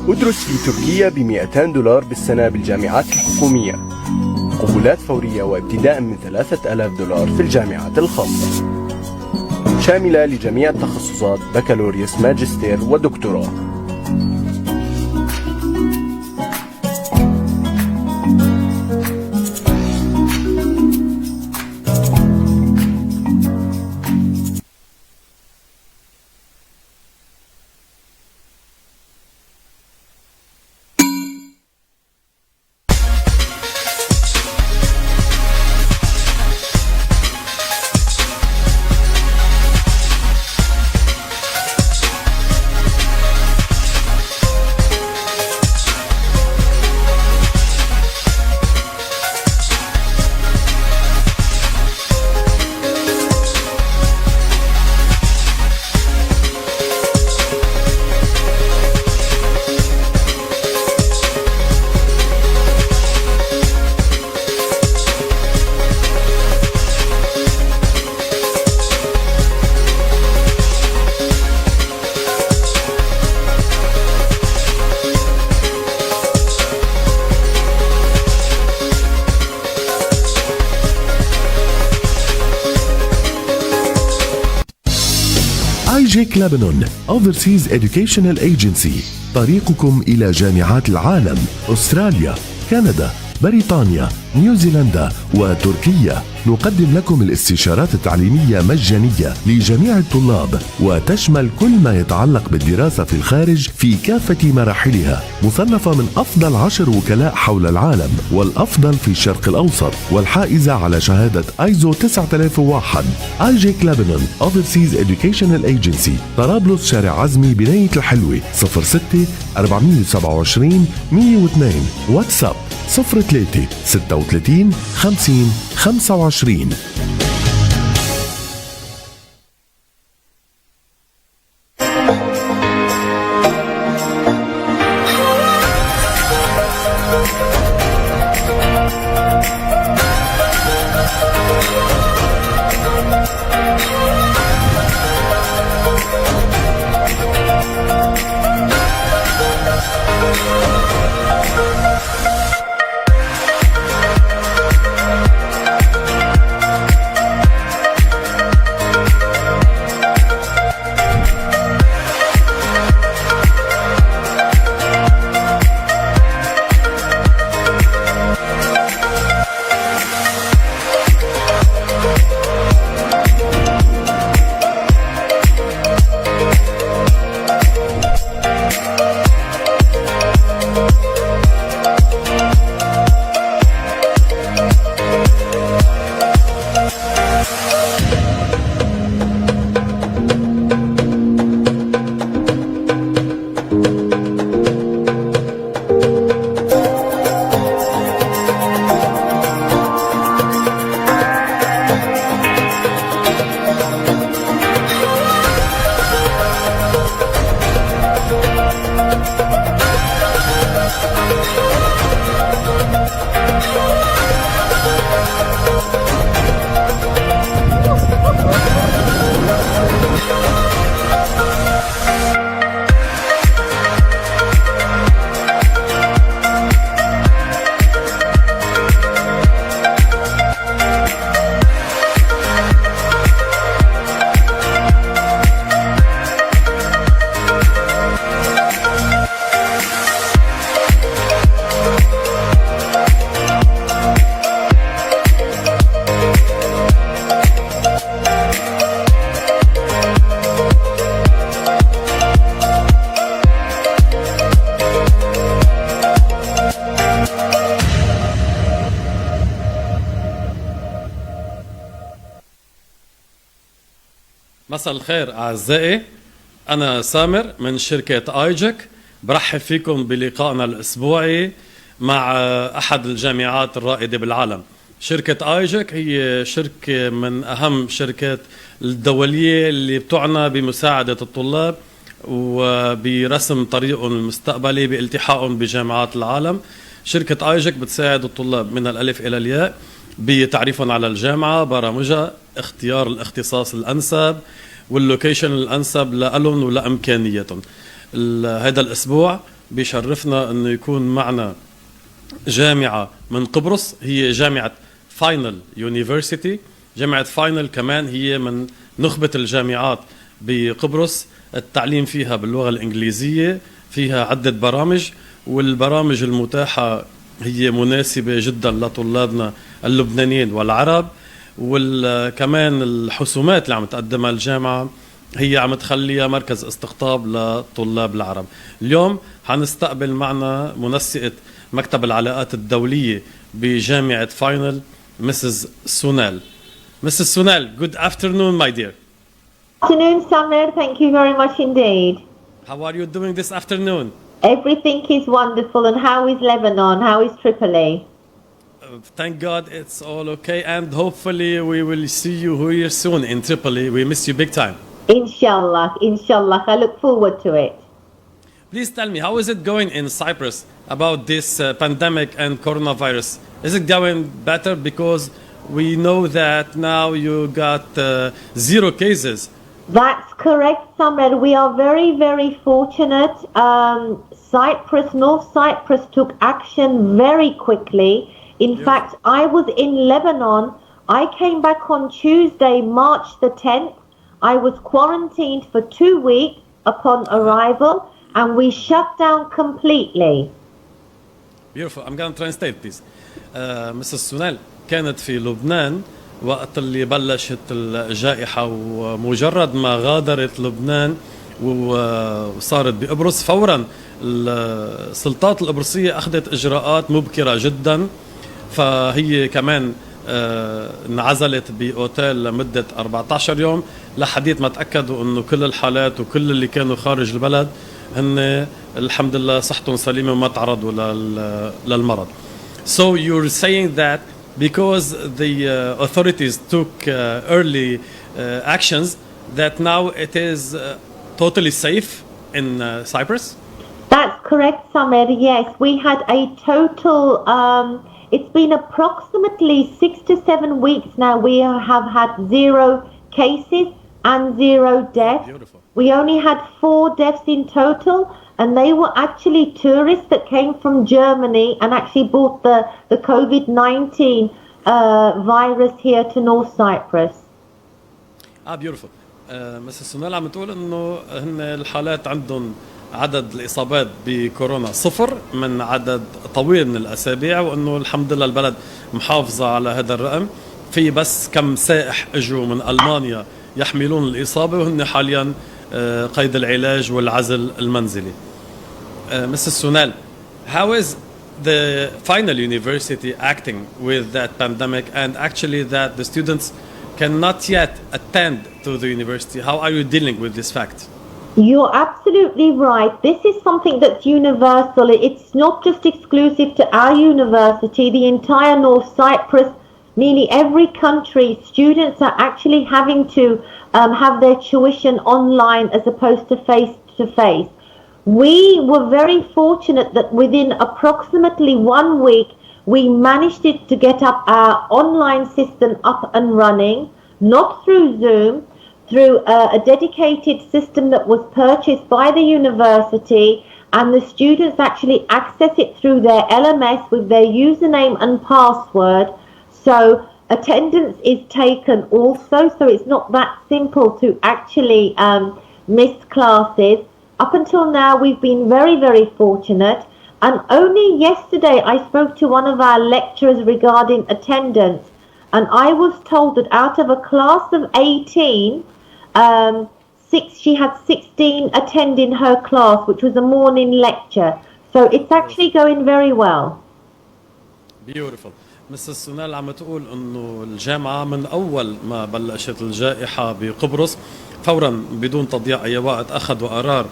ادرس في تركيا ب$200 بالسنة بالجامعات الحكومية. قبولات فورية وابتداء من $3000 في الجامعات الخاصة، شاملة لجميع التخصصات، بكالوريوس، ماجستير ودكتوراه. ايجك لبنان Overseas Educational Agency، طريقكم إلى جامعات العالم، أستراليا، كندا، بريطانيا، نيوزيلندا وتركيا. نقدم لكم الاستشارات التعليمية مجانية لجميع الطلاب، وتشمل كل ما يتعلق بالدراسة في الخارج في كافة مراحلها. مصنفة من أفضل 10 وكلاء حول العالم والأفضل في الشرق الأوسط، والحائزة على شهادة ايزو 9001. ايجك لبنان Overseas Educational Agency، طرابلس، شارع عزمي، بناية الحلوة، 06 427 102. واتساب 03 36 50 25. مساء الخير أعزائي، أنا سامر من شركة ايجك. برحب فيكم بلقائنا الأسبوعي مع أحد الجامعات الرائدة بالعالم. شركة ايجك هي شركة من أهم الشركات الدولية اللي بتعنى بمساعدة الطلاب وبرسم طريقهم المستقبلي بالتحاقهم بجامعات العالم. شركة ايجك بتساعد الطلاب من الألف إلى الياء بتعريفهم على الجامعة، برامجها، اختيار الاختصاص الأنسب واللوكيشن الأنسب لهم ولإمكانياتهم. هذا الأسبوع بيشرفنا انه يكون معنا جامعة من قبرص، هي جامعة فاينل يونيفرسيتي. جامعة فاينل كمان هي من نخبة الجامعات بقبرص، التعليم فيها باللغة الإنجليزية، فيها عدة برامج، والبرامج المتاحة هي مناسبة جدا لطلابنا اللبنانيين والعرب. وكمان الحسومات اللي عم تقدمها الجامعة هي عم تخليها مركز استقطاب للطلاب العرب. اليوم حنستقبل معنا منسقة مكتب العلاقات الدولية بجامعة فاينل مسز سونال. Mrs. Sunal, good afternoon, my dear. Afternoon, Samir. Thank you very much indeed. How are you doing this afternoon? Everything is wonderful. And how is Lebanon? How is Tripoli? Thank God it's all okay, and hopefully we will see you here soon in Tripoli. We miss you big time. Inshallah, inshallah. I look forward to it. Please tell me, how is it going in Cyprus about this pandemic and coronavirus? Is it going better? Because we know that now you got 0 cases. That's correct, Samir. We are very, very fortunate. Cyprus, North Cyprus took action very quickly. In fact, I was in Lebanon. I came back on Tuesday, March the 10th. I was quarantined for 2 weeks upon arrival, and we shut down completely. Beautiful. I'm going to translate, please. Mrs. Sunal, كانت في لبنان وقت اللي بلشت الجائحة، ومجرد ما غادرت لبنان وصارت بقبرص فورا السلطات القبرصية أخذت إجراءات مبكرة جدا. فهي كمان انعزلت بأوتيل لمدة 14 يوم لحديث ما تأكدوا أنه كل الحالات وكل اللي كانوا خارج البلد هن الحمد لله صحتهم سليمة وما تعرضوا للمرض. So you're saying that because the authorities took early actions, that now it is totally safe in Cyprus? That's correct, Samir. Yes, we had a total, it's been approximately 6 to 7 weeks now. We have had 0 cases and 0 deaths. Beautiful. We only had 4 deaths in total, and they were actually tourists that came from Germany and actually brought the COVID-19 virus here to North Cyprus. Beautiful. مسز سونال عم تقول انه هن الحالات عندهم عدد الاصابات بكورونا 0 من عدد طويل من الاسابيع، وانه الحمد لله البلد محافظه على هذا الرقم. في بس كم سائح اجوا من المانيا يحملون الاصابه، وهن حاليا قيد العلاج والعزل المنزلي. Mrs. Sunal, how is the final university acting with that pandemic, and actually that the students cannot yet attend to the university? How are you dealing with this fact? You're absolutely right. This is something that's universal. It's not just exclusive to our university. The entire North Cyprus, nearly every country, students are actually having to have their tuition online as opposed to face-to-face. We were very fortunate that within approximately 1 week, we managed to get up our online system up and running, not through Zoom, through a dedicated system that was purchased by the university, and the students actually access it through their LMS with their username and password. So attendance is taken also, so it's not that simple to actually miss classes. Up until now, we've been very, very fortunate. And only yesterday, I spoke to one of our lecturers regarding attendance. And I was told that out of a class of 18, she had 16 attending her class, which was a morning lecture. So it's actually going very well. Beautiful. مسز سونال عم تقول انه الجامعة من اول ما بلشت الجائحة بقبرص فورا بدون تضييع اي وقت اخذوا قرار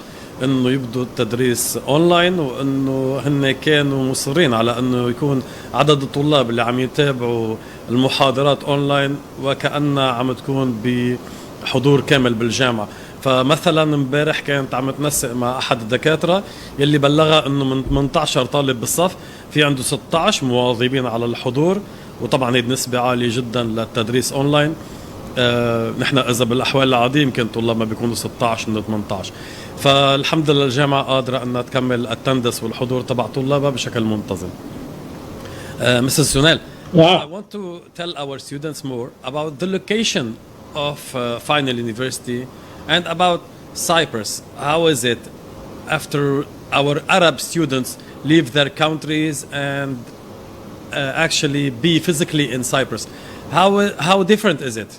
انه يبدوا التدريس اونلاين، وانه هن كانوا مصرين على انه يكون عدد الطلاب اللي عم يتابعوا المحاضرات اونلاين وكأنها عم تكون بحضور كامل بالجامعة. فمثلا امبارح كانت عم تنسق مع احد الدكاترة يلي بلغها انه من 18 طالب بالصف في عنده 16 مواظبين على الحضور، وطبعا هي نسبة عالية جدا للتدريس اونلاين. نحن اذا بالاحوال العادية يمكن طلاب ما بيكونوا 16 من 18. فالحمد لله الجامعة قادرة أنها تكمل التندس والحضور تبع طلابها بشكل منتظم. Mrs. Sunel, Yes. I want to tell our students more about the location of Final University and about Cyprus. How is it after our Arab students leave their countries and actually be physically in Cyprus? How different is it?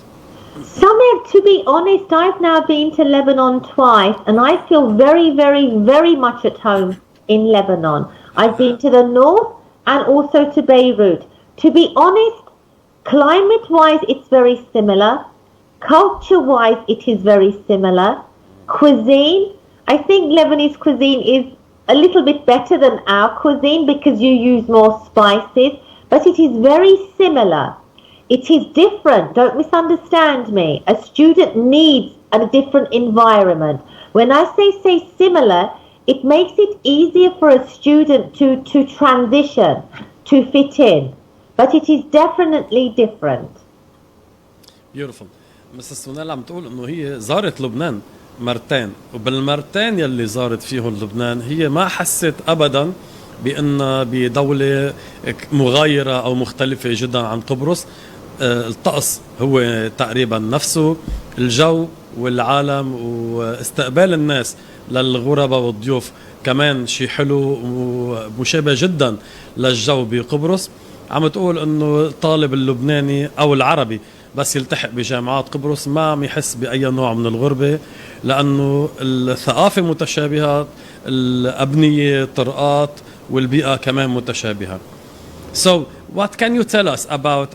Samir, to be honest, I've now been to Lebanon twice and I feel very, very, very much at home in Lebanon. I've been to the north and also to Beirut. To be honest, climate-wise, it's very similar. Culture-wise, it is very similar. Cuisine, I think Lebanese cuisine is a little bit better than our cuisine because you use more spices, but it is very similar. It is different, don't misunderstand me. A student needs a different environment. When I say similar, it makes it easier for a student to transition, to fit in. But it is definitely different. Beautiful. Mrs. Sunel عم تقول انه هي زارت لبنان مرتين، وبالمرتين يلي زارت فيهم لبنان هي ما حست ابدا بان بدولة مغايرة او مختلفة جدا عن قبرص. الطقس هو تقريبا نفسه، الجو والعالم واستقبال الناس للغرباء والضيوف كمان شيء حلو ومشابه جدا للجو بقبرص. عم تقول انه الطالب اللبناني او العربي بس يلتحق بجامعات قبرص ما عم يحس باي نوع من الغربه، لانه الثقافه متشابهه، الابنيه، الطرقات والبيئه كمان متشابهه. So what can you tell us about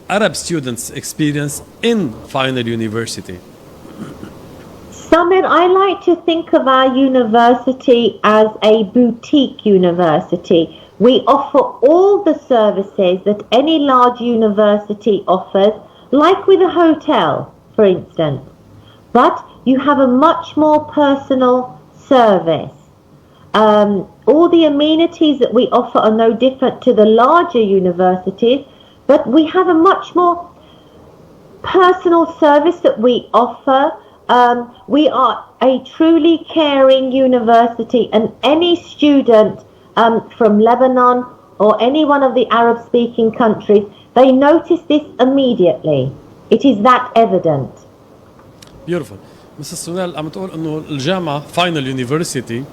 Arab students' experience in Final University? Samir, I like to think of our university as a boutique university. We offer all the services that any large university offers, like with a hotel, for instance. But you have a much more personal service. All the amenities that we offer are no different to the larger universities, but we have a much more personal service that we offer. We are a truly caring university, and any student from Lebanon or any one of the Arab-speaking countries, they notice this immediately. It is that evident. Beautiful. Mrs. Sunel عم تقول انه الجامعة Final University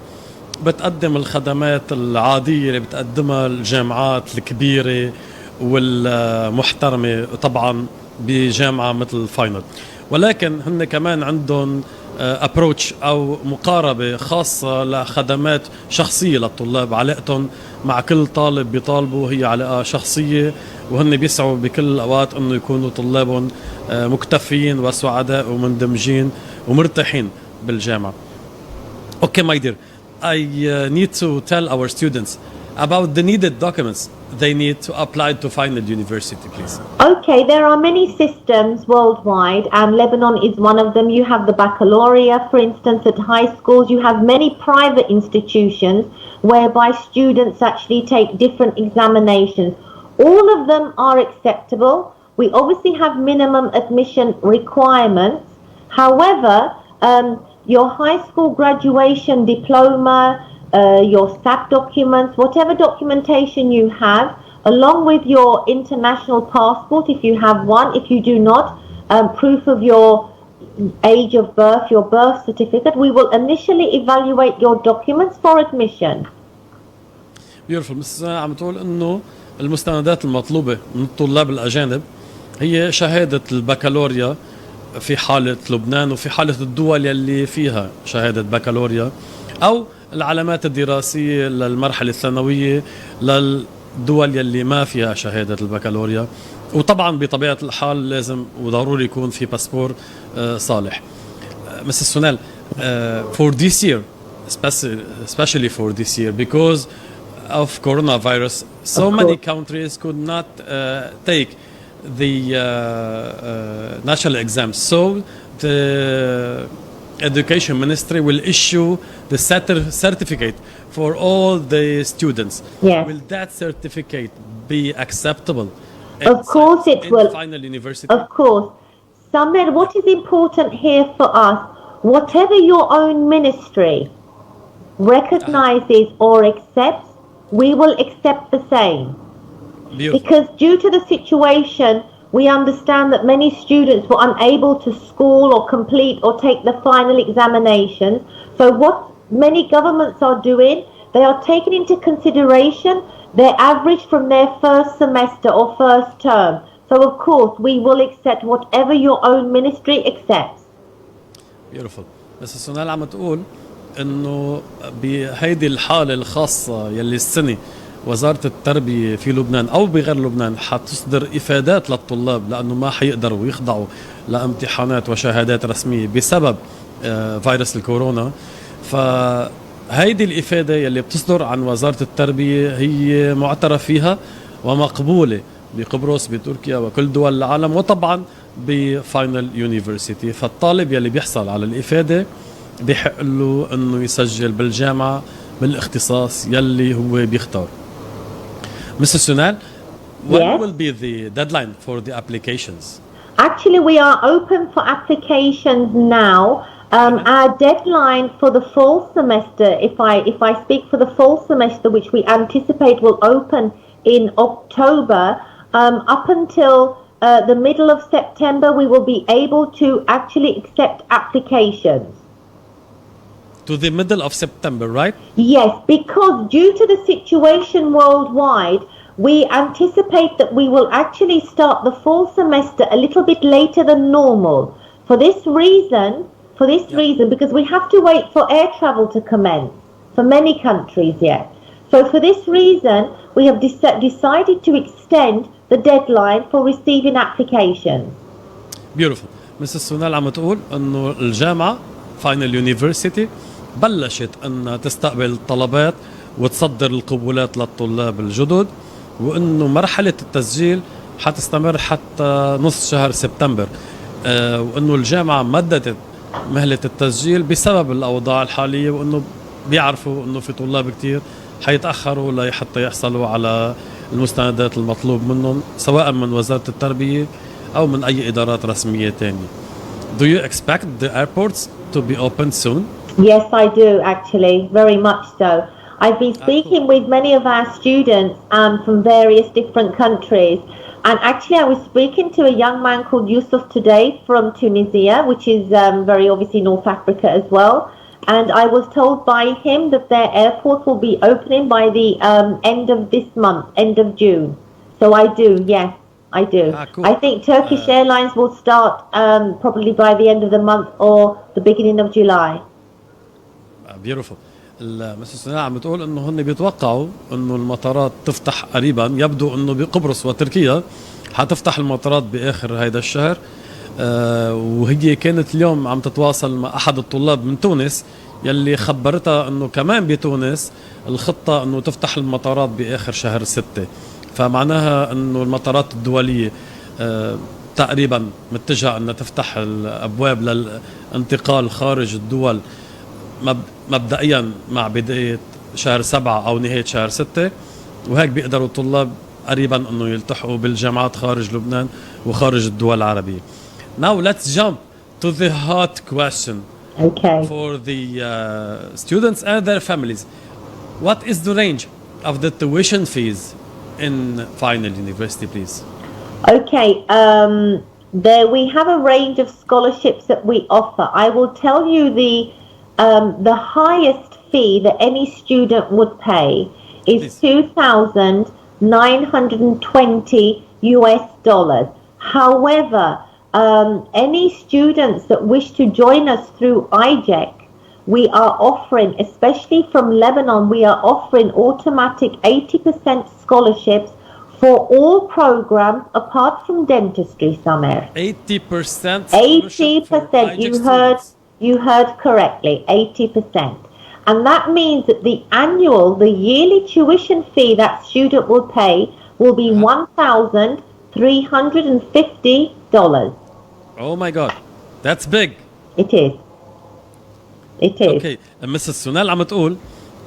بتقدم الخدمات العادية اللي بتقدمها الجامعات الكبيرة والمحترمة طبعا بجامعة مثل فاينل، ولكن هن كمان عندهم ابروتش او مقاربة خاصة لخدمات شخصية للطلاب. علاقتهم مع كل طالب بيطالبوا هي علاقة شخصية، وهن بيسعوا بكل الاوقات انه يكونوا طلابهم مكتفين وسعداء ومندمجين ومرتاحين بالجامعة. Okay, my dear, I need to tell our students about the needed documents they need to apply to Final University, please. Okay, there are many systems worldwide, and Lebanon is one of them. You have the baccalaureate, for instance, at high schools. You have many private institutions whereby students actually take different examinations. All of them are acceptable. We obviously have minimum admission requirements. However, your high school graduation diploma, your SAP documents, whatever documentation you have, along with your international passport, if you have one, if you do not, proof of your age of birth, your birth certificate, we will initially evaluate your documents for admission. Beautiful. Mrs. عم تقول انه المستندات المطلوبة من الطلاب الأجانب هي شهادة البكالوريا في حالة لبنان وفي حالة الدول يلي فيها شهادة بكالوريا، أو العلامات الدراسية للمرحلة الثانوية للدول يلي ما فيها شهادة البكالوريا. وطبعا بطبيعة الحال لازم وضروري يكون في باسبور صالح. Mrs. Sunel, for this year, especially for this year, because of coronavirus, so many countries could not take the national exams. So the Education Ministry will issue the certificate for all the students. Yes. Will that certificate be acceptable? Of course it will. Final University. Of course. Samir, what is important here for us, whatever your own ministry recognizes or accepts, we will accept the same. Beautiful. Because due to the situation, we understand that many students were unable to school or complete or take the final examinations. So what many governments are doing, they are taking into consideration their average from their first semester or first term. So of course, we will accept whatever your own ministry accepts. Beautiful. بس سونال عم تقول انه بهيدي الحالة الخاصة يلي السنة وزارة التربية في لبنان أو بغير لبنان حتصدر إفادات للطلاب لأنه ما حيقدروا يخضعوا لامتحانات وشهادات رسمية بسبب فيروس الكورونا. فهيدي الإفادة يلي بتصدر عن وزارة التربية هي معترف فيها ومقبولة بقبرص بتركيا وكل دول العالم، وطبعا بفاينل يونيفرسيتي. فالطالب يلي بيحصل على الإفادة بيحق له أنه يسجل بالجامعة بالاختصاص يلي هو بيختار. Mrs. Sunal, when Yes? will be the deadline for the applications? Actually, we are open for applications now. Our deadline for the fall semester, if I speak for the fall semester, which we anticipate will open in October, up until the middle of September, we will be able to actually accept applications. To the middle of September, right? Yes, because due to the situation worldwide, we anticipate that we will actually start the fall semester a little bit later than normal. For this reason, because we have to wait for air travel to commence for many countries yet. So for this reason, we have decided to extend the deadline for receiving applications. Beautiful. Mrs. سونال عم تقول انه الجامعة فاينل يونيفرسيتي بلشت أن تستقبل الطلبات وتصدر القبولات للطلاب الجدد، وأنه مرحلة التسجيل حتستمر حتى نصف شهر سبتمبر، وأنه الجامعة مددت مهلة التسجيل بسبب الأوضاع الحالية، وأنه بيعرفوا أنه في طلاب كتير حيتأخروا لحتى يحصلوا على المستندات المطلوب منهم سواء من وزارة التربية أو من أي إدارات رسمية تانية. Do you expect the airports to be open soon? Yes, I do actually, very much so. I've been speaking with many of our students from various different countries, and actually I was speaking to a young man called Yusuf today from Tunisia, which is very obviously North Africa as well, and I was told by him that their airport will be opening by the end of this month, end of June. So I do, yes, I do. Cool. I think Turkish Airlines will start probably by the end of the month or the beginning of July. Beautiful. المسؤول سناء عم بتقول انه هن بيتوقعوا انه المطارات تفتح قريبا، يبدو انه بقبرص وتركيا حتفتح المطارات باخر هيدا الشهر. وهي كانت اليوم عم تتواصل مع احد الطلاب من تونس يلي خبرتها انه كمان بتونس الخطة انه تفتح المطارات باخر شهر 6، فمعناها انه المطارات الدولية تقريبا متجهة انها تفتح الابواب للانتقال خارج الدول مبدئيا مع بداية شهر 7 أو نهاية شهر 6، وهيك بيقدروا الطلاب قريبا أنه يلتحقوا بالجامعات خارج لبنان وخارج الدول العربية. Now let's jump to the hot question. Okay. For the students and their families. What is the range of the tuition fees in final university, please? Okay, there we have a range of scholarships that we offer. I will tell you the highest fee that any student would pay is $2,920. However, any students that wish to join us through eijek, we are offering, especially from Lebanon, we are offering automatic 80% scholarships for all programs apart from dentistry, Samer. 80%? 80%, you heard correctly, 80%. And that means that the yearly tuition fee that student will pay will be $1,350. Oh my God, that's big. It is. It is. Okay, مسز سونال عم تقول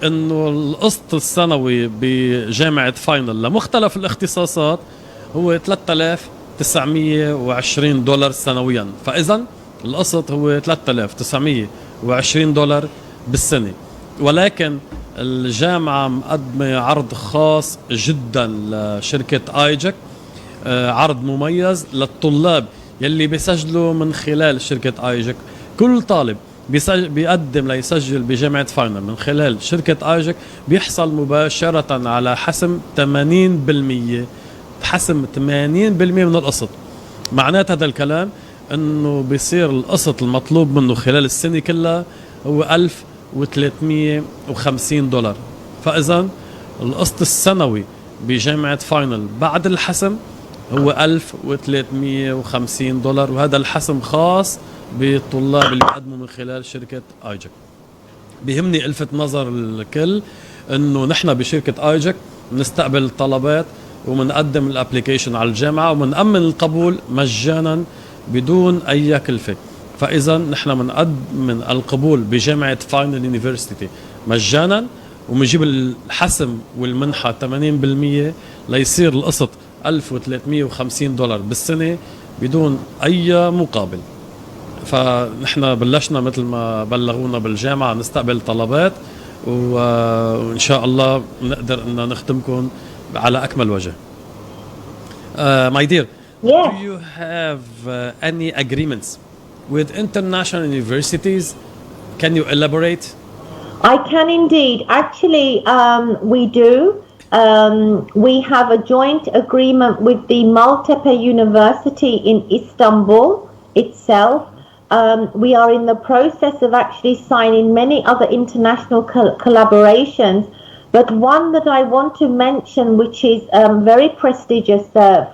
انه القسط السنوي بجامعة فاينل لمختلف الاختصاصات هو $3,920 سنويا، فاذا القسط هو $3920 بالسنة، ولكن الجامعة مقدمة عرض خاص جدا لشركة ايجك، عرض مميز للطلاب يلي بيسجلوا من خلال شركة ايجك. كل طالب بيقدم ليسجل بجامعة فاينل من خلال شركة ايجك بيحصل مباشرة على حسم 80%، حسم 80% من القسط. معنات هذا الكلام انه بيصير القسط المطلوب منه خلال السنة كلها هو $1350. فاذا القسط السنوي بجامعة فاينل بعد الحسم هو $1350، وهذا الحسم خاص بالطلاب اللي بيقدموا من خلال شركة ايجك. بيهمني الفت نظر الكل انه نحن بشركة ايجك بنستقبل طلبات ومنقدم الابليكيشن على الجامعة ومنأمن القبول مجانا بدون اي كلفة. فاذا نحن بنقدم القبول بجامعة فاينل يونيفرسيتي مجانا، ومنجيب الحسم والمنحة 80% ليصير القسط $1350 بالسنة بدون اي مقابل. فنحن بلشنا مثل ما بلغونا بالجامعة نستقبل طلبات، وإن شاء الله نقدر أن نخدمكم على أكمل وجه. My dear, Yes. do you have any agreements with international universities? Can you elaborate? I can indeed. Actually, we do. We have a joint agreement with the Maltepe University in Istanbul itself. We are in the process of actually signing many other international collaborations, but one that I want to mention, which is very prestigious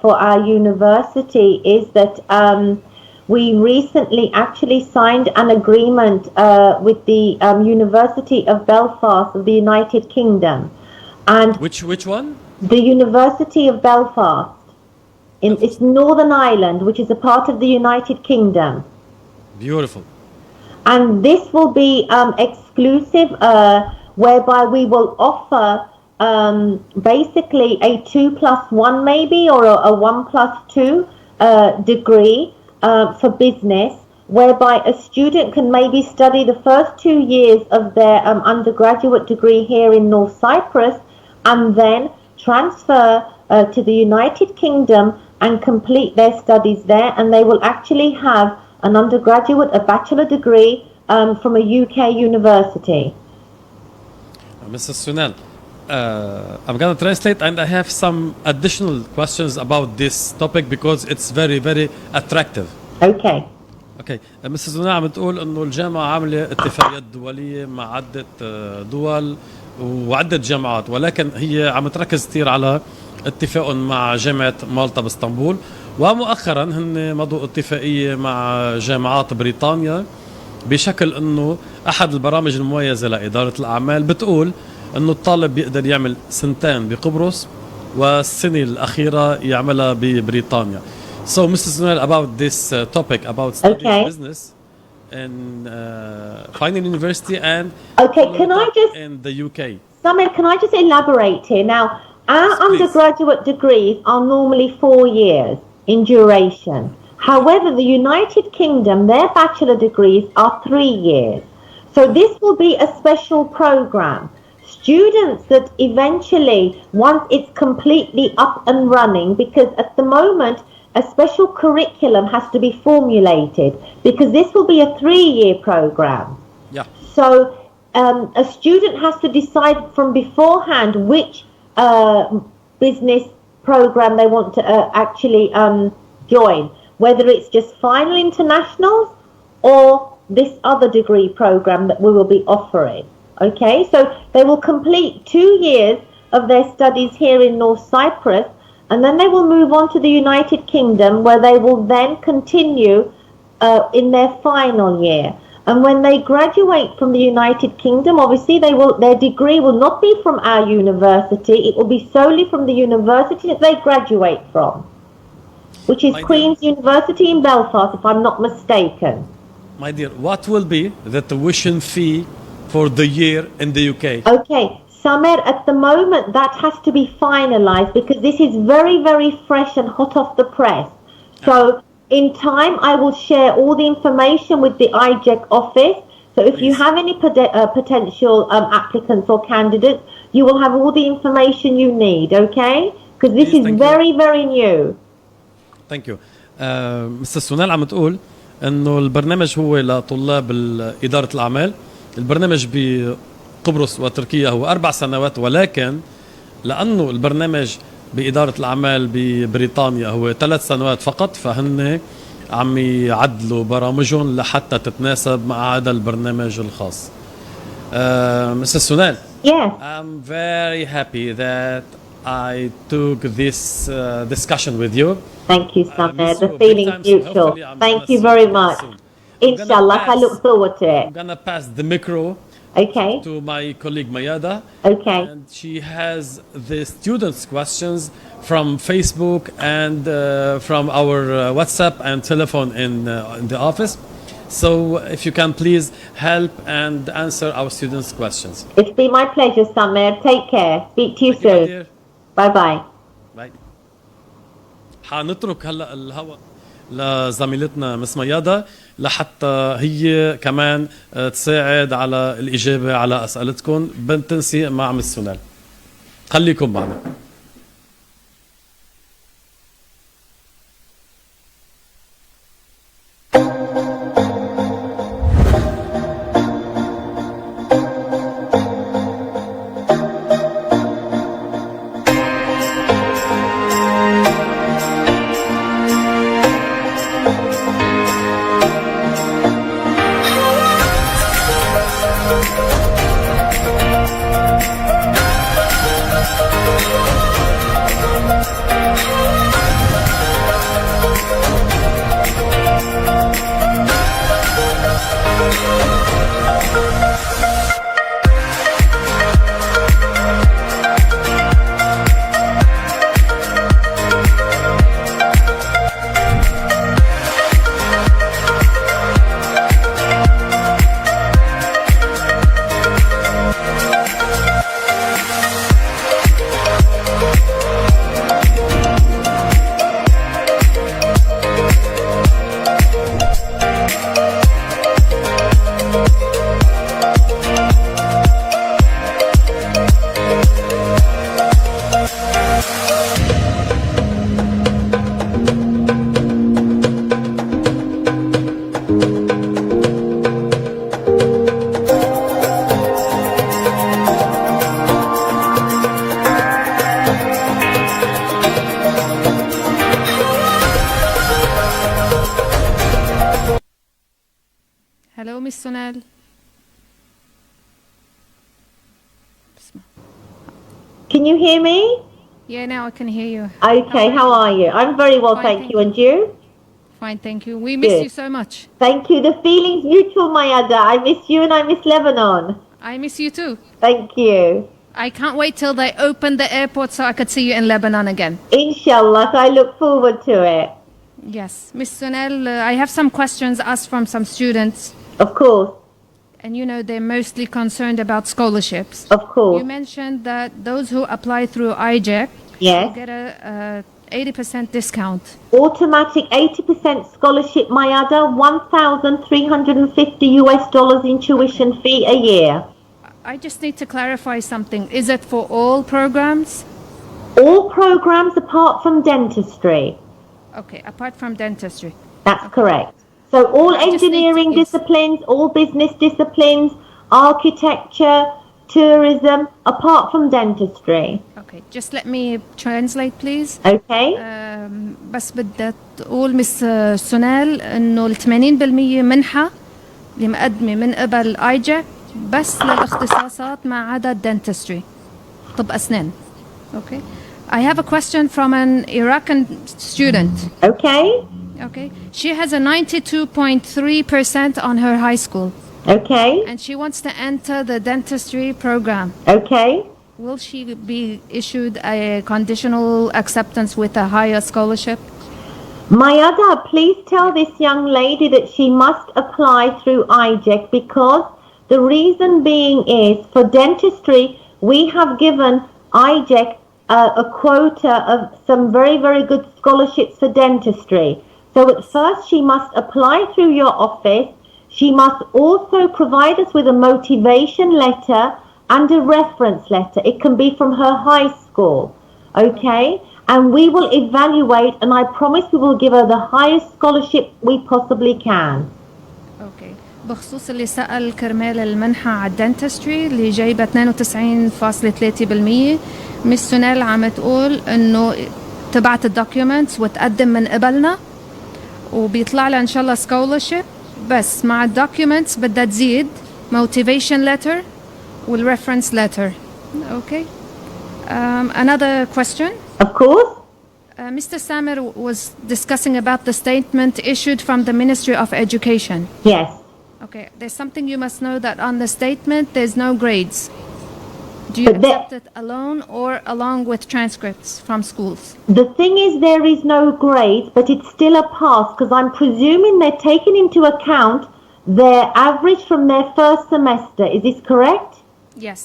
for our university, is that we recently actually signed an agreement with the University of Belfast of the United Kingdom. And Which one? the University of Belfast. It's Northern Ireland, which is a part of the United Kingdom. Beautiful. And this will be exclusive, whereby we will offer basically a 2+1 maybe, or a 1+2 degree for business, whereby a student can maybe study the first 2 years of their undergraduate degree here in North Cyprus, and then transfer to the United Kingdom and complete their studies there, and they will actually have an undergraduate, a bachelor degree from a UK university. Mrs. Sunal, I'm going to translate, and I have some additional questions about this topic because it's very, very attractive. Okay. اوكي مسز زنا عم تقول انه الجامعه عامله اتفاقيات دوليه مع عده دول وعده جامعات، ولكن هي عم تركز كثير على اتفاق مع جامعه مالطا باسطنبول، ومؤخرا هن مضوا اتفاقيه مع جامعات بريطانيا، بشكل انه احد البرامج المميزه لاداره الاعمال بتقول انه الطالب بيقدر يعمل سنتين بقبرص والسنه الاخيره يعملها ببريطانيا. So, Mrs. Noel, about this topic about studying business in Final University and can I just in the UK. Samir, can I just elaborate here? Now, our undergraduate degrees are normally 4 years in duration. However, the United Kingdom, their bachelor degrees are 3 years. So this will be a special program. Students that eventually, once it's completely up and running, because at the moment, a special curriculum has to be formulated, because this will be a 3-year program. Yeah. So a student has to decide from beforehand which business program they want to actually join, whether it's just final internationals or this other degree program that we will be offering. Okay, so they will complete 2 years of their studies here in North Cyprus, and then they will move on to the United Kingdom, where they will then continue in their final year. And when they graduate from the United Kingdom, obviously their degree will not be from our university. It will be solely from the university that they graduate from, which is Queen's University in Belfast, if I'm not mistaken. My dear, what will be the tuition fee for the year in the UK? Okay. Samer, at the moment, that has to be finalized because this is very, very fresh and hot off the press. So In time, I will share all the information with the IJEC office. So if you have any potential applicants or candidates, you will have all the information you need, okay? Because this is very, very new. Thank you. مستر سونال عم تقول انه البرنامج هو لطلاب إدارة الأعمال. البرنامج بقبرص وتركيا هو 4 سنوات، ولكن لأنه البرنامج بإدارة الأعمال ببريطانيا هو 3 سنوات فقط، فهن عم يعدلوا برامجهم لحتى تتناسب مع هذا البرنامج الخاص. Mr. Sunal, Yes. I'm very happy that I took this discussion with you. Thank you, Samer. The feeling's mutual. Thank you very much. Inshallah, I look forward to it. I'm gonna pass the micro Okay. to my colleague Mayada. Okay. And she has the students' questions from Facebook and from our WhatsApp and telephone in the office. So if you can please help and answer our students' questions. It's been my pleasure, Samer. Take care. Speak to you soon. Bye-bye. باي. حنترك هلا الهواء لزميلتنا مس مياده لحتى هي كمان تساعد على الإجابة على أسئلتكم بالتنسيق مع مس سونال. خليكم معنا. Hello, Miss Sonal. Can you hear me? Yeah, now I can hear you. Okay, how are you? I'm very well, thank you. And you? Fine, thank you. We miss Good. you so much. Thank you. The feeling's mutual, Mayada. I miss you and I miss Lebanon. I miss you too. Thank you. I can't wait till they open the airport so I could see you in Lebanon again. Inshallah, I look forward to it. Yes. Miss Sonal, I have some questions asked from some students. Of course, And you know, they're mostly concerned about scholarships. of course. You mentioned that those who apply through IJEC Yes. will get a 80% discount. Automatic 80% scholarship, Mayada, $1,350 in tuition fee a year. I just need to clarify something. Is it for all programs? All programs apart from dentistry. Okay, apart from dentistry. That's correct. So all I just need to- engineering it's- disciplines, all business disciplines, architecture, tourism, apart from dentistry. Okay, just let me translate please. Okay? بس بدها تقول مس سونال انه ال 80% منحة اللي مقدمة من قبل ايجك بس للاختصاصات ما عدا الدنتستري طب اسنان. Okay. I have a question from an Iraqi student. Okay? Okay. She has a 92.3% on her high school Okay? and she wants to enter the dentistry program. Okay? Will she be issued a conditional acceptance with a higher scholarship? Mayada, please tell this young lady that she must apply through IJEC because the reason being is for dentistry, we have given IJEC a quota of some very, very good scholarships for dentistry. So at first she must apply through your office. She must also provide us with a motivation letter and a reference letter. It can be from her high school, okay? And we will evaluate, and I promise we will give her the highest scholarship we possibly can. اوكي. بخصوص اللي سأل كرمال المنحة على الدنتستري اللي جايبة 92.3%، مس سونيل عم تقول انه تبعت الدوكيومنتس وتقدم من قبلنا وبيطلع لها ان شاء الله سكولرشيب، بس مع الدوكيومنتس بدها تزيد motivation letter والreference letter. Okay. Another question. Of course. Mr. Samer was discussing about the statement issued from the Ministry of Education. Yes. Okay, there's something you must know, that on the statement there's no grades. Do you accept it alone or along with transcripts from schools? The thing is, there is no grades, but it's still a pass, because I'm presuming they're taking into account their average from their first semester. Is this correct? Yes.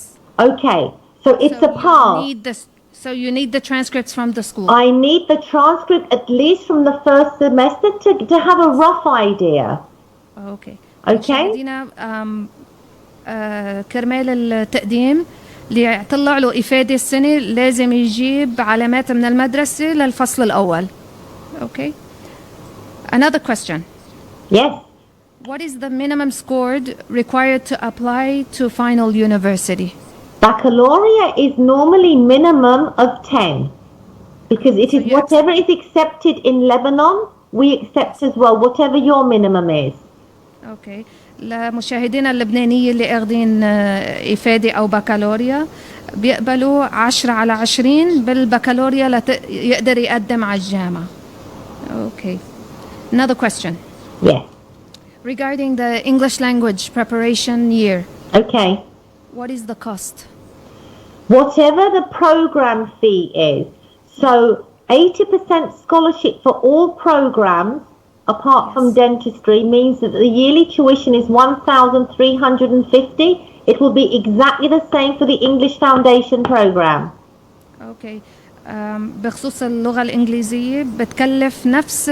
Okay, so it's a pass. So you need the transcripts from the school. I need the transcript at least from the first semester to have a rough idea. Okay. Okay. مشاهدينا كرمال التقديم اللي يطلع له إفادة السنة لازم يجيب علامات من المدرسة للفصل الأول. Okay. Another question. Yes. What is the minimum score required to apply to final university? Baccalaureate is normally minimum of 10, because it is whatever is accepted in Lebanon, we accept as well, whatever your minimum is. Okay. لمشاهدينا اللبنانية اللي اخذين إفادة أو بكالوريا بيقبلوا 10/20 بالبكالوريا يقدر يقدم على الجامعة. Okay. Another question. Yes. Regarding the English language preparation year. Okay. What is the cost? Whatever the program fee is. So 80% scholarship for all programs apart from dentistry means that the yearly tuition is 1,350. It will be exactly the same for the English Foundation program. Okay. بخصوص اللغة الإنجليزية بتكلف نفس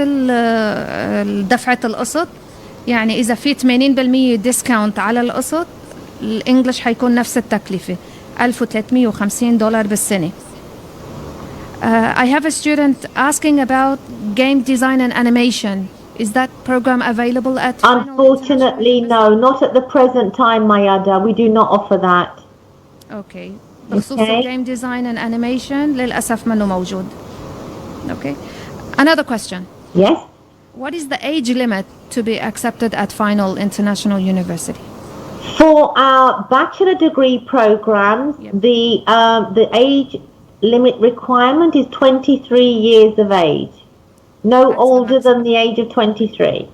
دفعة القسط، يعني إذا في 80% ديسكاونت على القسط الإنجليش حيكون نفس التكلفة $1,350 بالسنة. I have a student asking about game design and animation. Is that program available at? Unfortunately, no, not at the present time, Mayada. We do not offer that. Okay. بخصوص game design and animation للأسف منه موجود. Okay. Another question. Yes. What is the age limit to be accepted at final international university? For our bachelor degree programs, the age limit requirement is 23 years of age. No older than the age of 23.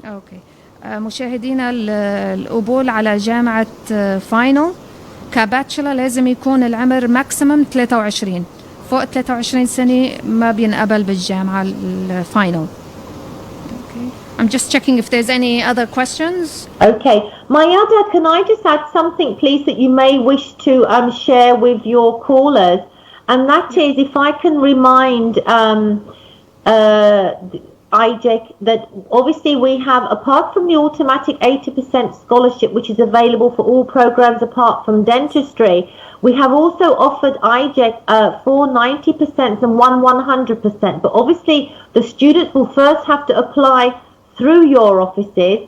Okay. مشاهدينا القبول على جامعة فاينل كباتشلر لازم يكون العمر ماكسيمم 23. فوق 23 سنة ما بينقبل بالجامعة الفاينل. I'm just checking if there's any other questions. Okay. Mayada, can I just add something, please, that you may wish to share with your callers? And that is, if I can remind eijek that obviously we have, apart from the automatic 80% scholarship, which is available for all programs apart from dentistry, we have also offered eijek 4 90% and 100%. But obviously the students will first have to apply through your offices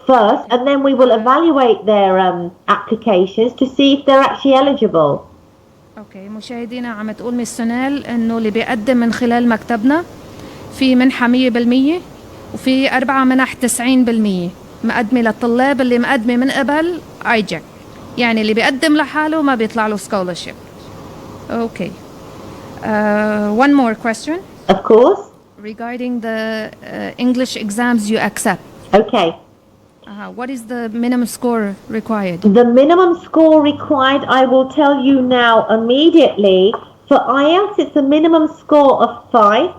first, and then we will evaluate their applications to see if they're actually eligible. اوكي. مشاهدينا عم تقول مس سونيل انه اللي بيقدم من خلال مكتبنا في منحة 100% وفي 4 منح 90% مقدمة للطلاب اللي مقدمة من قبل ايجك، يعني اللي بيقدم لحاله ما بيطلع له scholarship. Okay. One more question. Of course. Regarding the English exams you accept. Okay. What is the minimum score required? The minimum score required, I will tell you now immediately. For IELTS, it's a minimum score of 5,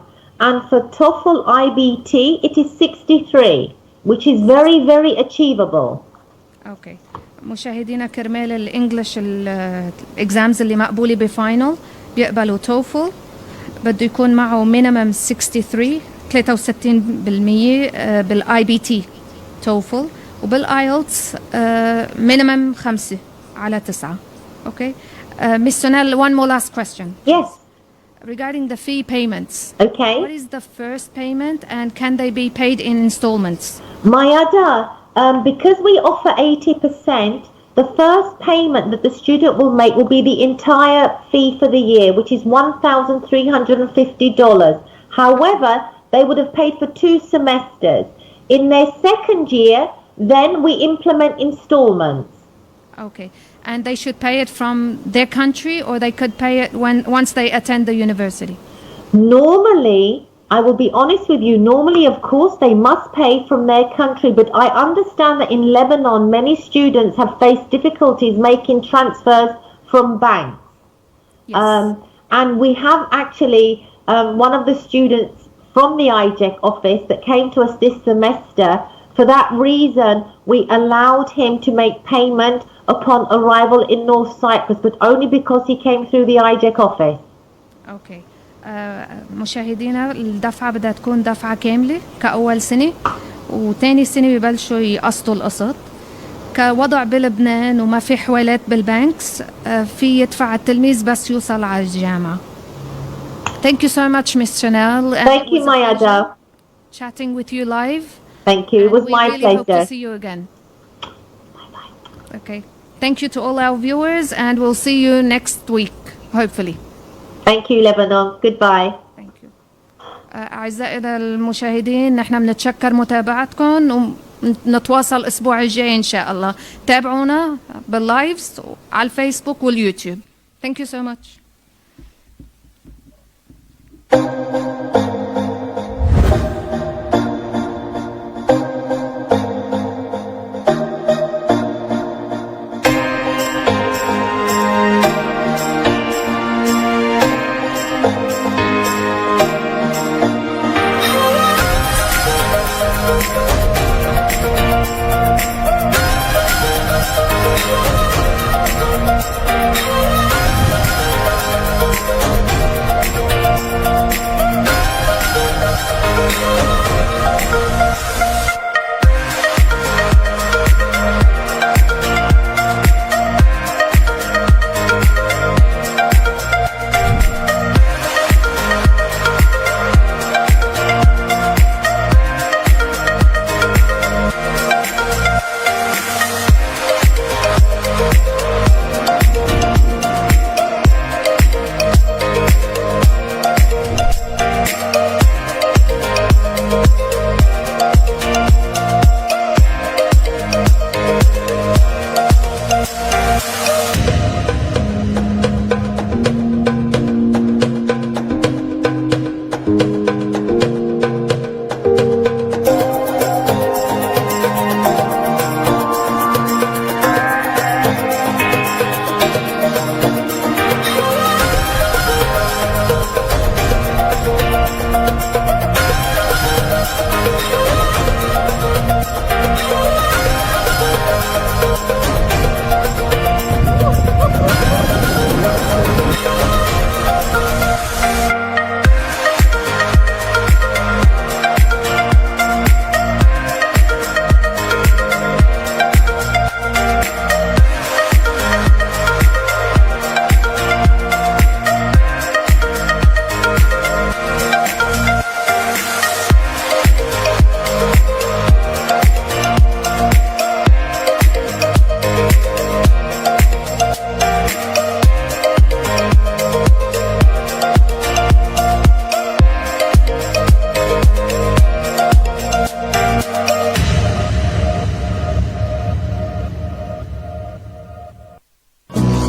and for TOEFL IBT, it is 63, which is very, very achievable. Okay. مشاهدينا كرمال الانجليش الاكزامز اللي مقبولة بفاينل بيقبلوا TOEFL بده يكون معه minimum 63% بالاي بي تي توفل، وبالايلتس minimum 5 على 9. Okay. Miss Sonal, one more last question. Yes. Regarding the fee payments. Okay. What is the first payment and can they be paid in installments? Mayada, because we offer 80%, the first payment that the student will make will be the entire fee for the year, which is $1,350. However, they would have paid for 2 semesters. In their second year, then we implement installments. Okay. And they should pay it from their country, or they could pay it once they attend the university? Normally, I will be honest with you, normally, of course, they must pay from their country, but I understand that in Lebanon, many students have faced difficulties making transfers from banks. Yes. And we have actually one of the students from the eijek office that came to us this semester. For that reason, we allowed him to make payment upon arrival in North Cyprus, but only because he came through the eijek office. Okay. مشاهدينا، الدفعة بدها تكون دفعة كاملة كأول سنة، وتاني سنة ببلشوا يقسطوا القسط. كوضع بلبنان وما في حوالات بالبانكس، في يدفع التلميذ بس يوصل على الجامعة. Thank you so much, Miss Chanel. Thank you, Mayada. Chatting with you live. Thank you. It was we my really pleasure. hope to see you again. Okay. Thank you to all our viewers, and we'll see you next week, hopefully. Thank you, Lebanon. Goodbye. Thank you. أعزائي المشاهدين، نحن بنتشكر متابعتكم، ونتواصل الأسبوع الجاي إن شاء الله. تابعونا باللايفز على الفيسبوك واليوتيوب. Thank you so much.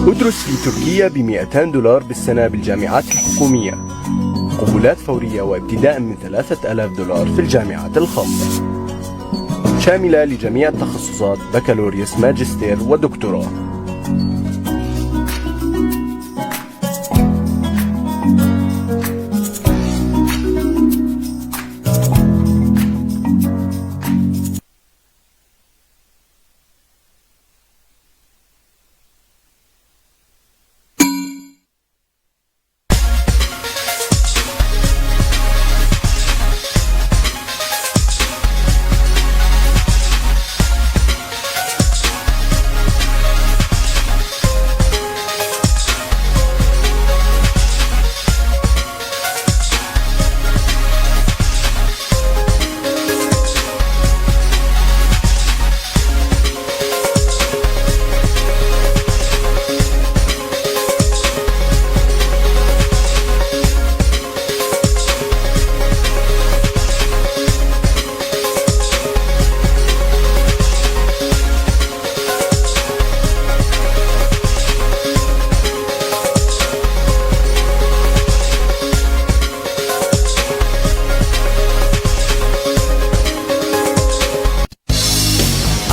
ادرس في تركيا $200 بالسنة بالجامعات الحكومية. قبولات فورية وابتداء من $3000 في الجامعات الخاصة، شاملة لجميع التخصصات بكالوريوس ماجستير ودكتوراه.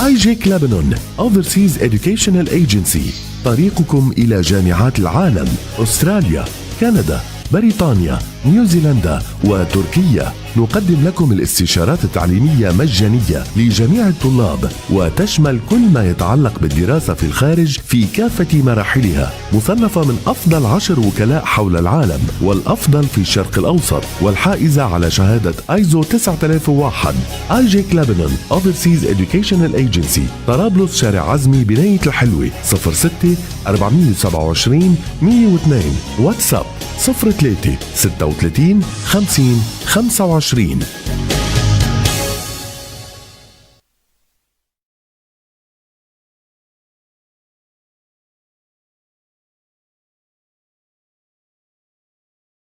ايجك لبنان Overseas Educational Agency، طريقكم إلى جامعات العالم، أستراليا، كندا، بريطانيا، نيوزيلندا وتركيا. نقدم لكم الاستشارات التعليمية مجانية لجميع الطلاب، وتشمل كل ما يتعلق بالدراسة في الخارج في كافة مراحلها. مصنفة من أفضل 10 وكلاء حول العالم والأفضل في الشرق الأوسط، والحائزة على شهادة ايزو 9001. ايجك لبنان Overseas Educational Agency، طرابلس، شارع عزمي، بناية الحلوة، 06 427 102. واتساب 03 36 50 25.